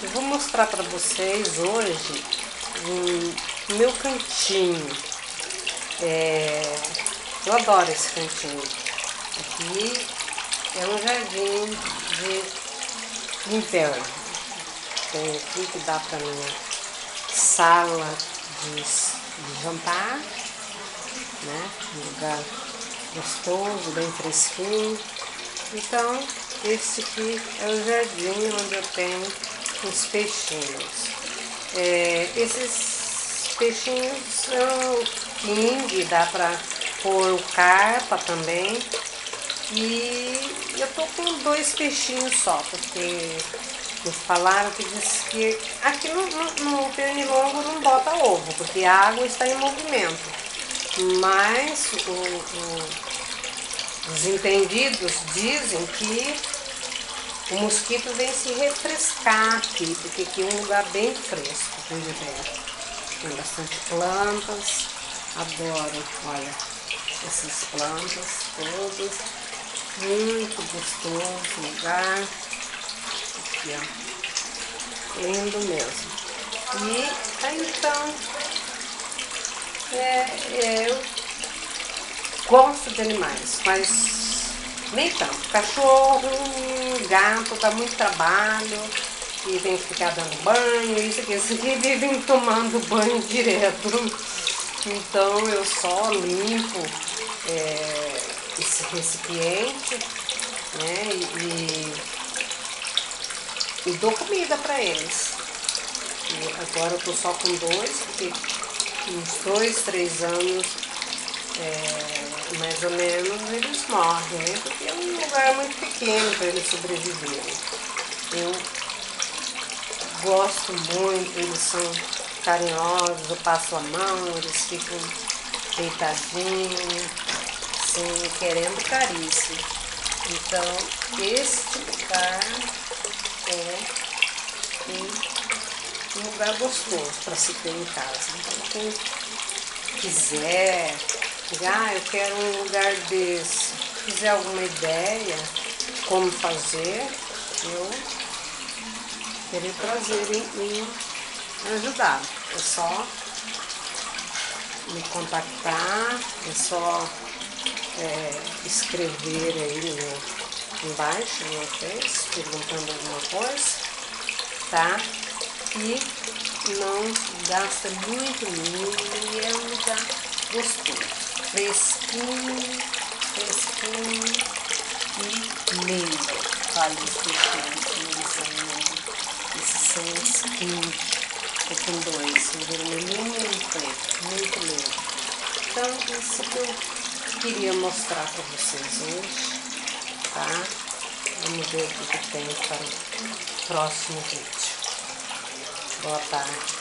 Eu vou mostrar para vocês hoje o meu cantinho. Eu adoro esse cantinho. Aqui é um jardim de inverno. Tem aqui que dá para minha sala de jantar, né? Um lugar gostoso, bem fresquinho. Então, esse aqui é o jardim onde eu tenho os peixinhos. Esses peixinhos são king, dá para pôr o carpa também. E eu tô com 2 peixinhos só, porque me falaram que diz que aqui no pernilongo não bota ovo, porque a água está em movimento. Mas os entendidos dizem que o mosquito vem se refrescar aqui, porque aqui é um lugar bem fresco, veja bem. Tem bastante plantas, adoro, olha, essas plantas todas, muito gostoso o lugar, aqui ó, lindo mesmo. E aí então, eu gosto de animais, mas nem tanto. Cachorro, gato, dá muito trabalho e tem que ficar dando banho, isso aqui vivem tomando banho direto. Então eu só limpo esse recipiente, né, e dou comida para eles. E agora eu tô só com 2, porque uns 2, 3 anos mais ou menos eles morrem, né? Porque é um lugar muito pequeno para eles sobreviverem. Eu gosto muito, eles são carinhosos, eu passo a mão, eles ficam deitadinhos, assim, querendo carícia. Então, esse lugar é um lugar gostoso para se ter em casa. Então, quem quiser, eu quero um lugar desse, se quiser alguma ideia como fazer, eu terei prazer em ajudar. É só me contactar, é só escrever aí embaixo no Face, perguntando alguma coisa, tá? E não gasta muito milho e é um lugar gostoso, fresquinho e meio. Olha os peixinhos, eles são esses são os king. Tô com 2, um vermelhinho e um preto, muito lindo. Então, isso que eu queria mostrar para vocês hoje, tá? Vamos ver o que tem para o próximo vídeo. Boa tarde.